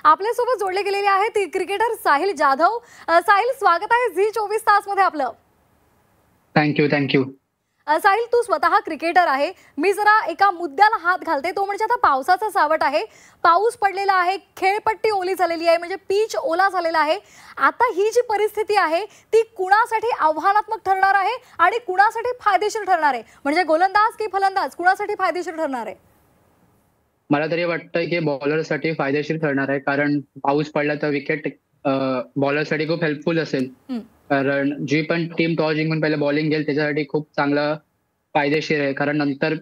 आपल्यासोबत जोडले गेलेले आहेत क्रिकेटर साहिल जाधव। साहिल, स्वागत आहे झी 24 तास मध्ये आपलं। थँक्यू। साहिल, तू स्वतः क्रिकेटर आहे। मी जरा एका मुद्द्याला हात घालते, तो म्हणजे आता पावसाचा सावट आहे, पाऊस पडलेला आहे, खेळपट्टी ओली झालेली आहे, म्हणजे पिच ओला झालेला आहे। आता ही जी परिस्थिती आहे ती कुणासाठी आव्हानात्मक ठरणार आहे आणि कुणासाठी फायदेशीर ठरणार आहे? म्हणजे गोलंदाज की फलंदाज, कुणासाठी फायदेशीर ठरणार आहे? मला तरी वाटतं की बॉलरसाठी फायदेशीर ठरणार आहे, कारण पाऊस पडला तर विकेट बॉलरसाठी खूप हेल्पफुल असेल। कारण जी पण टीम टॉस जिंकून पहिले बॉलिंग घेईल त्याच्यासाठी खूप चांगलं फायदेशीर आहे, कारण नंतर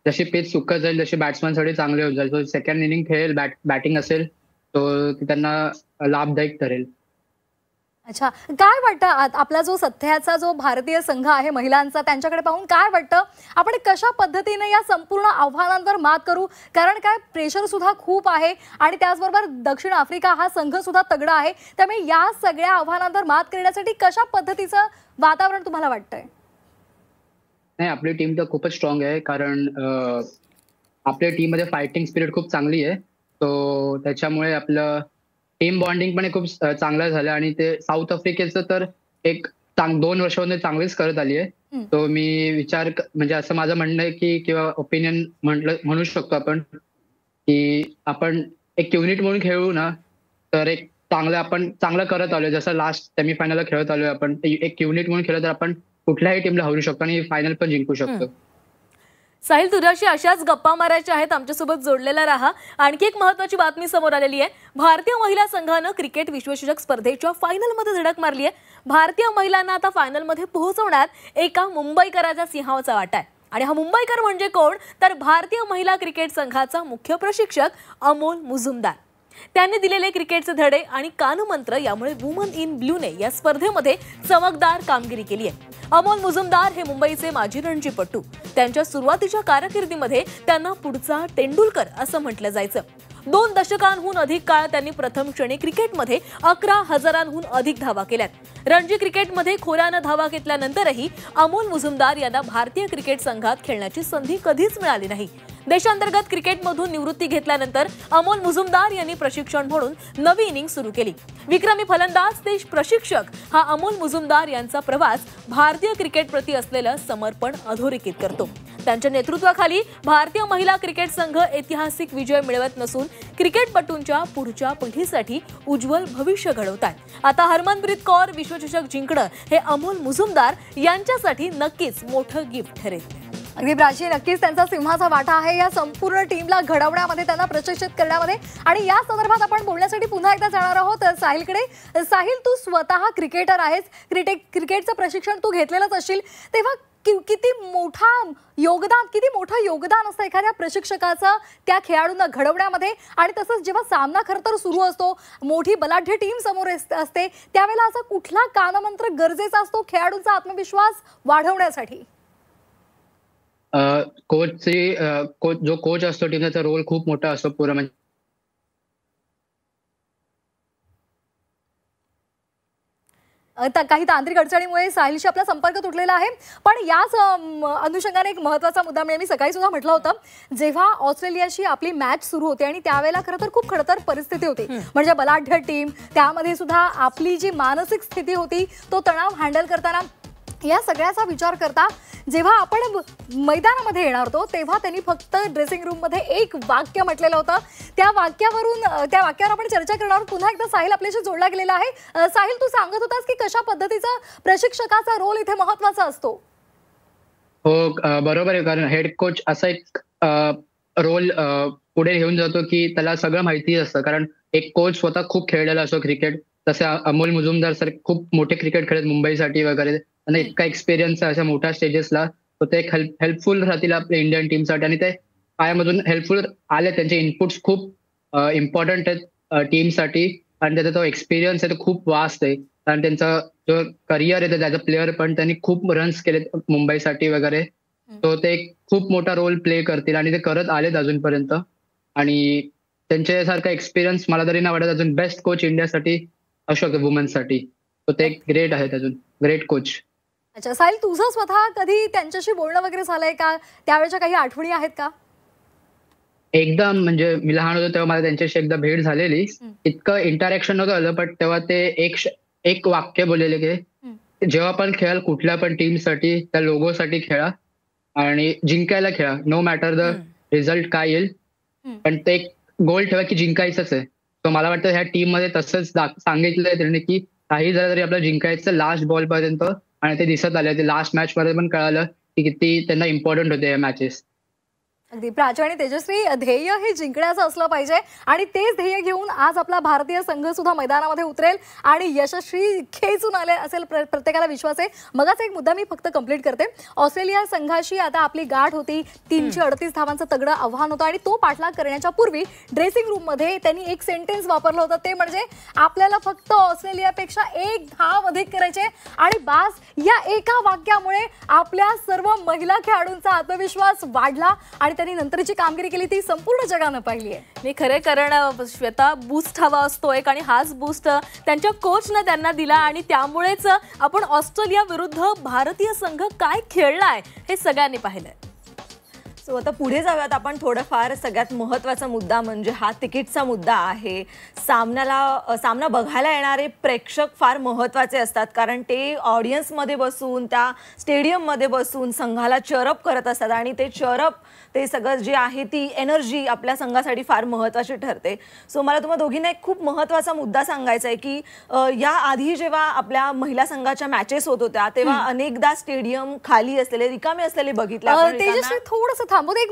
जशी पिच सुकत जाईल तशी बॅट्समनसाठी चांगले होत जाईल। तो सेकंड इनिंग खेळेल, बॅटिंग असेल तो त्यांना लाभदायक ठरेल। अच्छा, काय वाटतं आपला जो सध्याचा जो भारतीय संघ आहे महिलांचा, त्यांच्याकडे पाहून काय वाटतं आपण कशा पद्धतीने या संपूर्ण आव्हानांवर मात करू? कारण काय प्रेशर सुद्धा खूप आहे आणि त्याचबरोबर दक्षिण आफ्रिका हा संघ सुद्धा तगडा आहे, त्यामुळे या सगळ्या आव्हानांवर मात करण्यासाठी कशा पद्धतीचं वातावरण तुम्हाला वाटतंय? नाही, आपली टीम तर खूपच स्ट्रॉंग आहे, कारण आपल्या टीम मध्ये फायटिंग स्पिरिट खूप चांगली आहे। तो त्याच्यामुळे आपलं टीम बॉन्डिंग पण खूप चांगलं झालं आणि ते साऊथ आफ्रिकेचं तर एक 2 वर्षांमध्ये चांगलीच करत आली आहे। तो मी म्हणजे असं माझं म्हणणं आहे की किंवा ओपिनियन म्हणू शकतो आपण की आपण एक युनिट म्हणून खेळू ना, तर एक आपण चांगलं करत आलोय। जसं लास्ट सेमीफायनलला खेळत आलोय आपण, एक युनिट म्हणून खेळलं तर आपण कुठल्याही टीमला हरवू शकतो आणि फायनल पण जिंकू शकतो। साहिल, तुझ्याशी अशाच गप्पा मारायच्या आहेत, आमच्यासोबत जोडलेला राहा। आणखी एक महत्त्वाची बातमी समोर आलेली आहे। भारतीय महिला संघानं क्रिकेट विश्वचषक स्पर्धेच्या फायनलमध्ये धडक मारली आहे। भारतीय महिलांना आता फायनलमध्ये पोहोचवण्यात एका मुंबईकराचा सिंहाचा वाटा आहे आणि हा मुंबईकर म्हणजे कोण, तर भारतीय महिला क्रिकेट संघाचा मुख्य प्रशिक्षक अमोल मुजुमदार। त्यांनी दिलेले क्रिकेटचे धडे आणि कानमंत्र यामुळे वुमन इन ब्लूने या स्पर्धेमध्ये चमकदार कामगिरी केली आहे। अमोल मुजुमदार हे मुंबईचे माजी रणजीपटू। त्यांच्या सुरुवातीच्या कारकिर्दीमध्ये त्यांना पुढचा तेंडुलकर असं म्हटलं जायचं। 2 दशकांहून अधिक काळ त्यांनी प्रथम श्रेणी क्रिकेटमध्ये 11,000हून अधिक धावा केल्यात। रणजी क्रिकेटमध्ये खोऱ्यानं धावा घेतल्यानंतरही अमोल मुजुमदार यांना भारतीय क्रिकेट संघात खेळण्याची संधी कधीच मिळाली नाही। देशांतर्गत क्रिकेटमधून निवृत्ती घेतल्यानंतर अमोल मुजुमदार यांनी प्रशिक्षण म्हणून नवी इनिंग सुरू केली। विक्रमी फलंदाज ते प्रशिक्षक हा अमोल मुजुमदार यांचा प्रवास भारतीय क्रिकेट प्रति असलेलं समर्पण अधोरेखित करतो। त्यांच्या नेतृत्वाखाली भारतीय महिला क्रिकेट संघ ऐतिहासिक विजय मिळवत नसून क्रिकेटपटूंच्या पुढच्या पिढीसाठी उज्ज्वल भविष्य घडवतात। आता हरमनप्रीत कौर विश्वचषक जिंकणं हे अमोल मुजुमदार यांच्यासाठी नक्कीच मोठं गिफ्ट ठरेल। अगदी प्राची, नक्कीच त्यांचा सिंहाचा वाटा आहे या संपूर्ण टीमला घडवण्यामध्ये, त्यांना प्रशिक्षित करण्यामध्ये। आणि या संदर्भात आपण बोलण्यासाठी पुन्हा एकदा जाणार आहोत साहिलकडे। साहिल, तू स्वतः क्रिकेटर आहेस, क्रिकेटचं प्रशिक्षण तू घेतलेलंच असशील, तेव्हा किती मोठं योगदान असतं एखाद्या प्रशिक्षकाचं त्या खेळाडूंना घडवण्यामध्ये? आणि तसंच जेव्हा सामना खरं तर सुरू असतो, मोठी बलाढ्य टीम समोर असते, त्यावेळेला असा कुठला कानमंत्र गरजेचा असतो खेळाडूंचा आत्मविश्वास वाढवण्यासाठी? जो कोच असतो टीमचा रोल खूप मोठा असतो। पूर्ण म्हणजे काही तांत्रिक अडचणीमुळे साहिलशी आपला संपर्क तुटलेला आहे, पण याच अनुषंगाने एक महत्त्वाचा मुद्दा म्हणजे मी सकाळी सुद्धा म्हटलं होतं, जेव्हा ऑस्ट्रेलियाशी आपली मॅच सुरू होते आणि त्यावेळेला खरं तर खूप खडतर परिस्थिती होती, म्हणजे बलाढ्य टीम, त्यामध्ये सुद्धा आपली जी मानसिक स्थिती होती, तो तणाव हँडल करताना या सगळ्याचा विचार करता जेव्हा आपण मैदानामध्ये येणार होतो तेव्हा त्यांनी फक्त ड्रेसिंग रूम मध्ये एक वाक्य म्हटलेलं होतं। त्या वाक्यावर आपण चर्चा करणार आहोत। पुन्हा एकदा साहिल आपल्याशी जोडला गेलेला आहे। साहिल, तू सांगत होतास की कशा पद्धतीचा प्रशिक्षकाचा रोल इथे महत्त्वाचा असतो? हो, बरोबर आहे, कारण हेड कोच असा एक रोल पुढे घेऊन जातो की त्याला सगळं माहिती असतं, कारण एक कोच स्वतः खूप खेळलेला असतो क्रिकेट। तसे अमोल मुजुमदार सर खूप मोठे क्रिकेट खेळत मुंबईसाठी वगैरे, आणि इतका एक्सपिरियन्स आहे अशा मोठ्या स्टेजेसला, तर ते एक हेल्पफुल राहतील आपल्या इंडियन टीमसाठी। आणि ते पायामधून हेल्पफुल आले, त्यांचे इनपुट्स खूप इम्पॉर्टंट आहेत टीमसाठी, आणि त्याचा तो एक्सपिरियन्स आहे तो खूप वास्ट आहे, कारण त्यांचा जो करिअर आहे त्याचा प्लेअर पण त्यांनी खूप रन्स केले मुंबईसाठी वगैरे, तो ते एक खूप मोठा रोल प्ले करतील आणि ते करत आलेत अजूनपर्यंत। आणि त्यांच्यासारखा एक्सपिरियन्स मला तरी नाही वाटत अजून बेस्ट कोच इंडियासाठी असू शकतो वुमन्ससाठी, तो ते एक ग्रेट आहेत, अजून ग्रेट कोच। अच्छा साहिल, तुझं स्वतः कधी त्यांच्याशी बोलणं वगैरे झालंय का? त्यावेळेच्या काही आठवणी आहेत का? एकदम म्हणजे मी लहान होतो तेव्हा मला त्यांच्याशी एकदा भेट झालेली. इतकं इंटरॅक्शन नव्हतं झालं, पण तेव्हा ते एक वाक्य बोललेले की जेव्हा पण खेळाल कुठल्या पण टीमसाठी त्या लोगोसाठी खेळा आणि जिंकायला खेळा, नो मॅटर द रिझल्ट काय येईल, पण ते एक गोल ठेवा की जिंकायचंच आहे. तर मला वाटतं ह्या टीम मध्ये तसंच सांगितलंय त्यांनी की काही झालं तरी आपलं जिंकायचं लास्ट बॉल पर्यंत, आणि ते दिसत आलं. ते लास्ट मॅच मध्ये पण कळालं की किती त्यांना इम्पॉर्टंट होते या मॅचेस. अगदी प्राची आणि तेजश्री, ध्येय हे जिंकण्याचं असलं पाहिजे आणि तेच ध्येय घेऊन आज आपला भारतीय संघ सुद्धा मैदानामध्ये उतरेल आणि यशस्वी खेचून आले असेल प्रत्येकाला विश्वास आहे. मगाच एक मुद्दा मी फक्त कंप्लीट करते. ऑस्ट्रेलिया संघाशी आता आपली गाठ होती. 338 धावांचं तगडं आव्हान होतं आणि तो पाठलाग करण्याच्या पूर्वी ड्रेसिंग रूम मध्ये त्यांनी एक सेंटेन्स वापरलं होतं, ते म्हणजे आपल्याला फक्त ऑस्ट्रेलियापेक्षा 1 धाव अधिक करायचे आणि बास. या एका वाक्यामुळे आपल्या सर्व महिला खेळाडूंचा आत्मविश्वास वाढला आणि त्यांनी नंतरची कामगिरी केली ती संपूर्ण जगानं पाहिली आहे. नाही खरे, कारण श्वेता बूस्ट हवा असतो एक, आणि हाच बूस्ट त्यांच्या कोचनं त्यांना दिला आणि त्यामुळेच आपण ऑस्ट्रेलिया विरुद्ध भारतीय संघ काय खेळलाय हे सगळ्यांनी पाहिलंय. सो आता पुढे जाऊयात आपण. थोडंफार सगळ्यात महत्त्वाचा मुद्दा म्हणजे हा तिकीटचा मुद्दा आहे. सामना बघायला येणारे प्रेक्षक फार महत्त्वाचे असतात, कारण ते ऑडियन्समध्ये बसून त्या स्टेडियममध्ये बसून संघाला चरअप करत असतात आणि ते सगळं जे आहे ती एनर्जी आपल्या संघासाठी फार महत्त्वाची ठरते. सो मला तुम्हा दोघींना एक खूप महत्त्वाचा मुद्दा सांगायचा आहे की या आधी जेव्हा आपल्या महिला संघाच्या मॅचेस होत होत्या तेव्हा अनेकदा स्टेडियम खाली असलेले, रिकामे असलेले बघितले. तेजश्री थोडंसं थांबू दे.